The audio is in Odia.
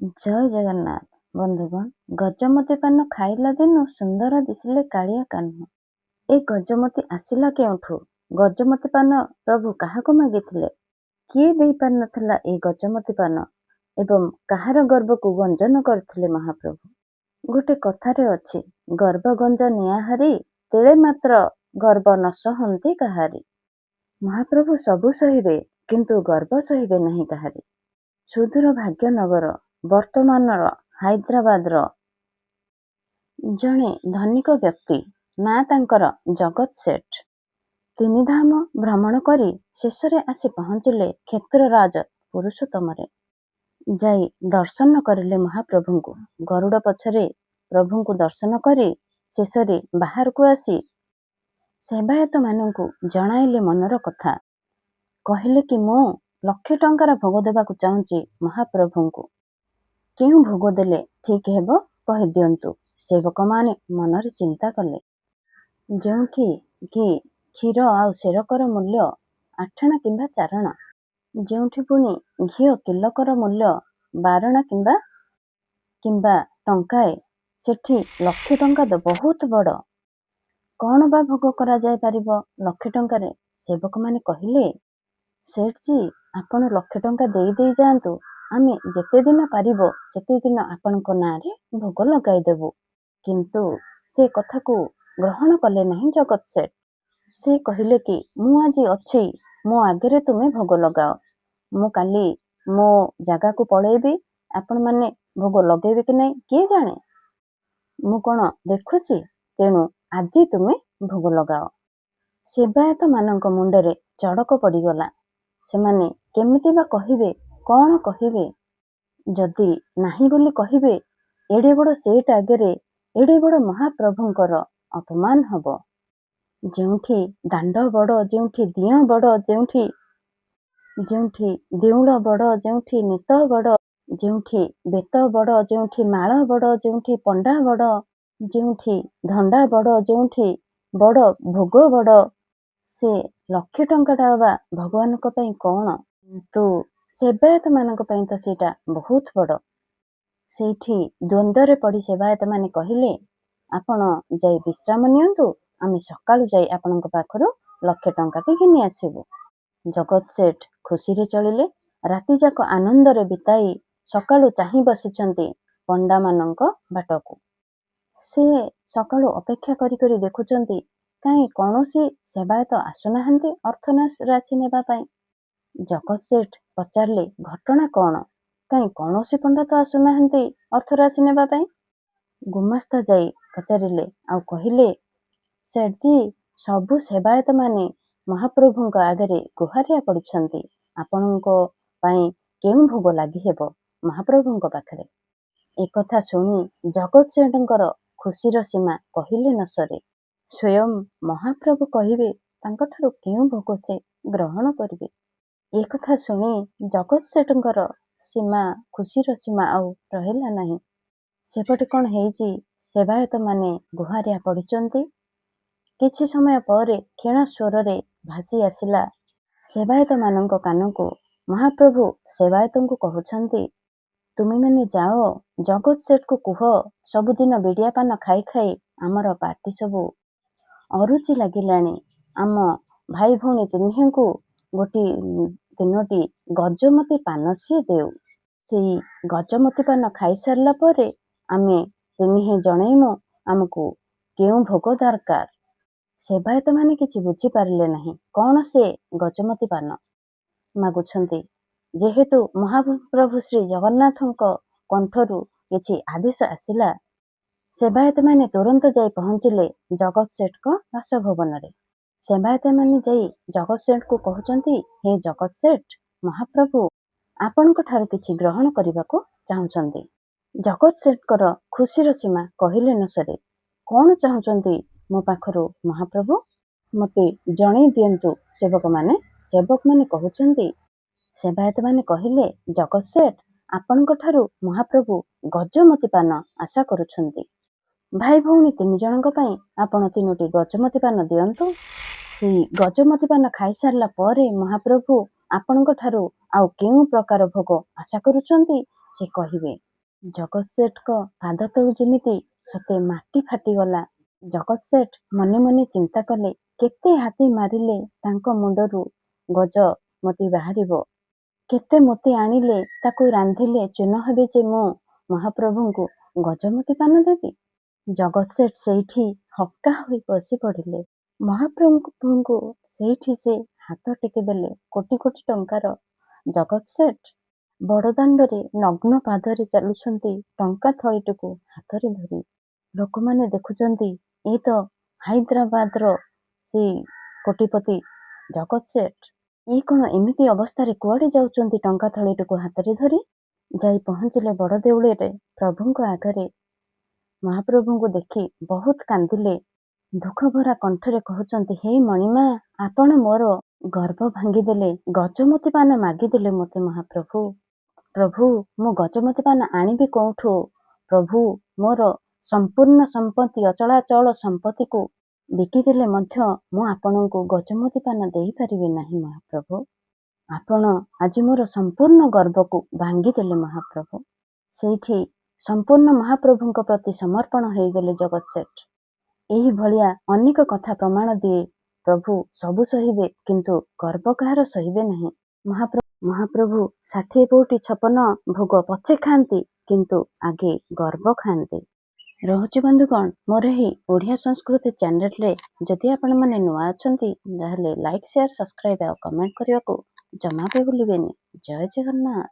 ଜୟ ଜଗନ୍ନାଥ ବନ୍ଧୁଗଣ, ଗଜମତି ପାନ ଖାଇଲା ଦିନୁ ସୁନ୍ଦର ଦିଶିଲେ କାଳିଆ କାହ୍ନୁ। ଏ ଗଜମତି ଆସିଲା କେଉଁଠୁ? ଗଜମତି ପାନ ପ୍ରଭୁ କାହାକୁ ମାଗିଥିଲେ? କିଏ ଦେଇପାରିନଥିଲା ଏ ଗଜମତି ପାନ ଏବଂ କାହାର ଗର୍ଭକୁ ଗଞ୍ଜନ କରିଥିଲେ ମହାପ୍ରଭୁ? ଗୋଟେ କଥାରେ ଅଛି, ଗର୍ବ ଗଞ୍ଜ ନିଆହାରି, ତେଳେ ମାତ୍ର ଗର୍ବ ନ ସହନ୍ତି କାହାରି। ମହାପ୍ରଭୁ ସବୁ ସହିବେ, କିନ୍ତୁ ଗର୍ବ ସହିବେ ନାହିଁ କାହାରି। ସୁଦୂର ଭାଗ୍ୟନଗର ବର୍ତ୍ତମାନର ହାଇଦ୍ରାବାଦର ଜଣେ ଧନିକ ବ୍ୟକ୍ତି, ନାଁ ତାଙ୍କର ଜଗତ ସେଠ। ତିନିଧାମ ଭ୍ରମଣ କରି ଶେଷରେ ଆସି ପହଞ୍ଚିଲେ କ୍ଷେତ୍ରରାଜ ପୁରୁଷୋତ୍ତମରେ। ଯାଇ ଦର୍ଶନ କରିଲେ ମହାପ୍ରଭୁଙ୍କୁ। ଗରୁଡ଼ ପଛରେ ପ୍ରଭୁଙ୍କୁ ଦର୍ଶନ କରି ଶେଷରେ ବାହାରକୁ ଆସି ସେବାୟତମାନଙ୍କୁ ଜଣାଇଲେ ମନର କଥା। କହିଲେ କି ମୁଁ 1,00,000 ଟଙ୍କାର ଭୋଗ ଦେବାକୁ ଚାହୁଁଛି ମହାପ୍ରଭୁଙ୍କୁ। କେଉଁ ଭୋଗ ଦେଲେ ଠିକ୍ ହେବ କହିଦିଅନ୍ତୁ। ସେବକମାନେ ମନରେ ଚିନ୍ତା କଲେ। ଯେଉଁଠି କି କ୍ଷୀର ଆଉ ସେରକର ମୂଲ୍ୟ 8 କିମ୍ବା 4, ଯେଉଁଠି ପୁଣି ଘିଅ କିଲକର ମୂଲ୍ୟ 12 କିମ୍ବା ଟଙ୍କାଏ, ସେଠି 1,00,000 ଟଙ୍କା ତ ବହୁତ ବଡ଼। କ'ଣ ବା ଭୋଗ କରାଯାଇପାରିବ 1,00,000 ଟଙ୍କାରେ? ସେବକମାନେ କହିଲେ, ସେଠଜୀ, ଆପଣ 1,00,000 ଟଙ୍କା ଦେଇ ଯାଆନ୍ତୁ। ଆମେ ଯେତେ ଦିନ ପାରିବ ସେତେ ଦିନ ଆପଣଙ୍କ ନାଁରେ ଭୋଗ ଲଗାଇଦେବୁ। କିନ୍ତୁ ସେ କଥାକୁ ଗ୍ରହଣ କଲେ ନାହିଁ ଜଗତ ସେଠ। ସେ କହିଲେ କି ମୁଁ ଆଜି ଅଛି, ମୋ ଆଗରେ ତୁମେ ଭୋଗ ଲଗାଅ। ମୁଁ କାଲି ମୋ ଜାଗାକୁ ପଳେଇବି, ଆପଣମାନେ ଭୋଗ ଲଗେଇବେ କି ନାହିଁ କିଏ ଜାଣେ। ମୁଁ କ'ଣ ଦେଖୁଛି? ତେଣୁ ଆଜି ତୁମେ ଭୋଗ ଲଗାଅ। ସେବାୟତମାନଙ୍କ ମୁଣ୍ଡରେ ଚଡ଼କ ପଡ଼ିଗଲା। ସେମାନେ କେମିତି ବା କହିବେ, କ'ଣ କହିବେ? ଯଦି ନାହିଁ ବୋଲି କହିବେ, ଏଡ଼େ ବଡ଼ ସେଟ ଆଗରେ ଏଡ଼େ ବଡ଼ ମହାପ୍ରଭୁଙ୍କର ଅପମାନ ହେବ। ଯେଉଁଠି ଦାଣ୍ଡ ବଡ଼, ଯେଉଁଠି ଦିଅଁ ବଡ଼, ଯେଉଁଠି ଦେଉଳ ବଡ଼, ଯେଉଁଠି ନିତ ବଡ଼, ଯେଉଁଠି ବେତ ବଡ଼, ଯେଉଁଠି ମାଳ ବଡ଼, ଯେଉଁଠି ପଣ୍ଡା ବଡ଼, ଯେଉଁଠି ଧଣ୍ଡା ବଡ଼, ଯେଉଁଠି ବଡ଼ ଭୋଗ ବଡ଼, ସେ 1,00,000 ଟଙ୍କାଟା ବା ଭଗବାନଙ୍କ ପାଇଁ କ'ଣ? କିନ୍ତୁ ସେବାୟତମାନଙ୍କ ପାଇଁ ତ ସେଇଟା ବହୁତ ବଡ଼। ସେଇଠି ଦ୍ୱନ୍ଦ୍ୱରେ ପଡ଼ି ସେବାୟତମାନେ କହିଲେ, ଆପଣ ଯାଇ ବିଶ୍ରାମ ନିଅନ୍ତୁ, ଆମେ ସକାଳୁ ଯାଇ ଆପଣଙ୍କ ପାଖରୁ 1,00,000 ଟଙ୍କାଟି ଘିନି ଆସିବୁ। ଜଗତ ସେଠ ଖୁସିରେ ଚଳିଲେ। ରାତିଯାକ ଆନନ୍ଦରେ ବିତାଇ ସକାଳୁ ଚାହିଁ ବସିଛନ୍ତି ପଣ୍ଡାମାନଙ୍କ ବାଟକୁ। ସେ ସକାଳୁ ଅପେକ୍ଷା କରି କରି ଦେଖୁଛନ୍ତି, କାହିଁ କୌଣସି ସେବାୟତ ଆସୁନାହାନ୍ତି ଅର୍ଥ ରାଶି ନେବା ପାଇଁ। ଜଗତ ସେଠ ପଚାରିଲେ, ଘଟଣା କ'ଣ? କାହିଁ କୌଣସି ପଣ୍ଡା ତ ଆସୁନାହାନ୍ତି ଅର୍ଥ ରାଶି ନେବା ପାଇଁ। ଗୁମାସ୍ତା ଯାଇ ପଚାରିଲେ ଆଉ କହିଲେ, ସେଠଜୀ, ସବୁ ସେବାୟତମାନେ ମହାପ୍ରଭୁଙ୍କ ଆଗରେ ଗୁହାରିଆ ପଡ଼ିଛନ୍ତି। ଆପଣଙ୍କ ପାଇଁ କେଉଁ ଭୋଗ ଲାଗି ହେବ ମହାପ୍ରଭୁଙ୍କ ପାଖରେ? ଏକଥା ଶୁଣି ଜଗତ ସେଠଙ୍କର ଖୁସିର ସୀମା କହିଲେ ନ ସରେ। ସ୍ୱୟଂ ମହାପ୍ରଭୁ କହିବେ ତାଙ୍କଠାରୁ କେଉଁ ଭୋଗ ସେ ଗ୍ରହଣ କରିବେ। ଏ କଥା ଶୁଣି ଜଗତ ସେଠଙ୍କର ଖୁସିର ସୀମା ଆଉ ରହିଲା ନାହିଁ। ସେପଟେ କ'ଣ ହେଇଛି, ସେବାୟତମାନେ ଗୁହାରିଆ ପଡ଼ିଛନ୍ତି। କିଛି ସମୟ ପରେ କ୍ଷୀଣ ସ୍ୱରରେ ଭାସି ଆସିଲା ସେବାୟତମାନଙ୍କ କାନକୁ। ମହାପ୍ରଭୁ ସେବାୟତଙ୍କୁ କହୁଛନ୍ତି, ତୁମେମାନେ ଯାଅ, ଜଗତ ସେଠକୁ କୁହ, ସବୁଦିନ ବିଡ଼ିଆ ପାନ ଖାଇ ଖାଇ ଆମର ପାଟି ସବୁ ଅରୁଚି ଲାଗିଲାଣି। ଆମ ଭାଇ ଭଉଣୀ ତିନିହେଙ୍କୁ ତିନୋଟି ଗଜମତି ପାନ ସିଏ ଦେଉ। ସେଇ ଗଜମତି ପାନ ଖାଇସାରିଲା ପରେ ଆମେ ତିନିହେଁ ଜଣେଇମୁ ଆମକୁ କେଉଁ ଭୋଗ ଦରକାର। ସେବାୟତମାନେ କିଛି ବୁଝିପାରିଲେ ନାହିଁ, କ'ଣ ସେ ଗଜମତି ପାନ ମାଗୁଛନ୍ତି। ଯେହେତୁ ମହାପ୍ରଭୁ ଶ୍ରୀ ଜଗନ୍ନାଥଙ୍କ କଣ୍ଠରୁ କିଛି ଆଦେଶ ଆସିଲା, ସେବାୟତମାନେ ତୁରନ୍ତ ଯାଇ ପହଞ୍ଚିଲେ ଜଗତ ସେଠଙ୍କ ବାସଭବନରେ। ସେବାୟତମାନେ ଯାଇ ଜଗତ ସେଠଙ୍କୁ କହୁଛନ୍ତି, ହେ ଜଗତ ସେଠ, ମହାପ୍ରଭୁ ଆପଣଙ୍କ ଠାରୁ କିଛି ଗ୍ରହଣ କରିବାକୁ ଚାହୁଁଛନ୍ତି। ଜଗତ ସେଠଙ୍କର ଖୁସିର ସୀମା କହିଲେ ନ ସରେ। କ'ଣ ଚାହୁଁଛନ୍ତି ମୋ ପାଖରୁ ମହାପ୍ରଭୁ? ମୋତେ ଜଣେଇ ଦିଅନ୍ତୁ। ସେବକମାନେ କହୁଛନ୍ତି। ସେବାୟତମାନେ କହିଲେ, ଜଗତ ସେଠ, ଆପଣଙ୍କ ଠାରୁ ମହାପ୍ରଭୁ ଗଜମତି ପାନ ଆଶା କରୁଛନ୍ତି। ଭାଇ ଭଉଣୀ 3 ଜଣଙ୍କ ପାଇଁ ଆପଣ 3ଟି ଗଜମତି ପାନ ଦିଅନ୍ତୁ। ସେଇ ଗଜମତି ପାନ ଖାଇସାରିଲା ପରେ ମହାପ୍ରଭୁ ଆପଣଙ୍କ ଠାରୁ ଆଉ କେଉଁ ପ୍ରକାର ଭୋଗ ଆଶା କରୁଛନ୍ତି ସେ କହିବେ। ଜଗତ ସେଠଙ୍କ ପାଦ ତଳୁ ଯେମିତି ସତେ ମାଟି ଫାଟିଗଲା। ଜଗତ ସେଠ ମନେ ମନେ ଚିନ୍ତା କଲେ, କେତେ ହାତୀ ମାରିଲେ ତାଙ୍କ ମୁଣ୍ଡରୁ ଗଜମୋତି ବାହାରିବ? କେତେ ମୋତି ଆଣିଲେ ତାକୁ ରାନ୍ଧିଲେ ଚୂନ ହେବେ ଯେ ମୁଁ ମହାପ୍ରଭୁଙ୍କୁ ଗଜମୋତି ପାନ ଦେବି? ଜଗତ ସେଠ ସେଇଠି ହକ୍କା ହୋଇ ବସି ପଡ଼ିଲେ। ମହାପ୍ରଭୁଙ୍କୁ ସେଇଠି ସେ ହାତ ଟେକିଦେଲେ। କୋଟି କୋଟି ଟଙ୍କାର ଜଗତ ସେଠ ବଡ଼ଦାଣ୍ଡରେ ନଗ୍ନ ପାଦରେ ଚାଲୁଛନ୍ତି ଟଙ୍କା ଥଳିଟିକୁ ହାତରେ ଧରି। ଲୋକମାନେ ଦେଖୁଛନ୍ତି, ଏ ତ ହାଇଦ୍ରାବାଦର ସେଇ କୋଟିପତି ଜଗତ ସେଠ। ଇଏ କ'ଣ ଏମିତି ଅବସ୍ଥାରେ କୁଆଡ଼େ ଯାଉଛନ୍ତି ଟଙ୍କା ଥଳିଟିକୁ ହାତରେ ଧରି? ଯାଇ ପହଞ୍ଚିଲେ ବଡ଼ ଦେଉଳରେ ପ୍ରଭୁଙ୍କ ଆଗରେ। ମହାପ୍ରଭୁଙ୍କୁ ଦେଖି ବହୁତ କାନ୍ଦିଲେ। ଦୁଃଖଭରା କଣ୍ଠରେ କହୁଛନ୍ତି, ହେ ମଣିମା, ଆପଣ ମୋର ଗର୍ବ ଭାଙ୍ଗିଦେଲେ। ଗଜମୋତି ପାନ ମାଗିଦେଲେ ମୋତେ ମହାପ୍ରଭୁ। ପ୍ରଭୁ, ମୁଁ ଗଜମୋତି ପାନ ଆଣିବି କୋଉଠୁ? ପ୍ରଭୁ, ମୋର ସମ୍ପୂର୍ଣ୍ଣ ସମ୍ପତ୍ତି, ଅଚଳାଚଳ ସମ୍ପତ୍ତିକୁ ବିକିଦେଲେ ମଧ୍ୟ ମୁଁ ଆପଣଙ୍କୁ ଗଜମୋତି ପାନ ଦେଇପାରିବି ନାହିଁ ମହାପ୍ରଭୁ। ଆପଣ ଆଜି ମୋର ସମ୍ପୂର୍ଣ୍ଣ ଗର୍ବକୁ ଭାଙ୍ଗିଦେଲେ ମହାପ୍ରଭୁ। ସେଇଠି ସମ୍ପୂର୍ଣ୍ଣ ମହାପ୍ରଭୁଙ୍କ ପ୍ରତି ସମର୍ପଣ ହେଇଗଲେ ଜଗତ ସେଠ। ଏହିଭଳିଆ ଅନେକ କଥା ପ୍ରମାଣ ଦିଏ, ପ୍ରଭୁ ସବୁ ସହିବେ କିନ୍ତୁ ଗର୍ବ କାହାର ସହିବେ ନାହିଁ। ମହାପ୍ରଭୁ 60 ପଉଟି 56 ଭୋଗ ପଛେ ଖାଆନ୍ତି କିନ୍ତୁ ଆଗେ ଗର୍ବ ଖାଆନ୍ତି। ରହୁଛି ବନ୍ଧୁଗଣ, ମୋର ଏହି ଓଡ଼ିଆ ସଂସ୍କୃତି ଚ୍ୟାନେଲରେ ଯଦି ଆପଣମାନେ ନୂଆ ଅଛନ୍ତି ତାହେଲେ ଲାଇକ୍, ସେୟାର, ସବସ୍କ୍ରାଇବ ଆଉ କମେଣ୍ଟ କରିବାକୁ ଜମା ବି ଭୁଲିବେନି। ଜୟ ଜଗନ୍ନାଥ।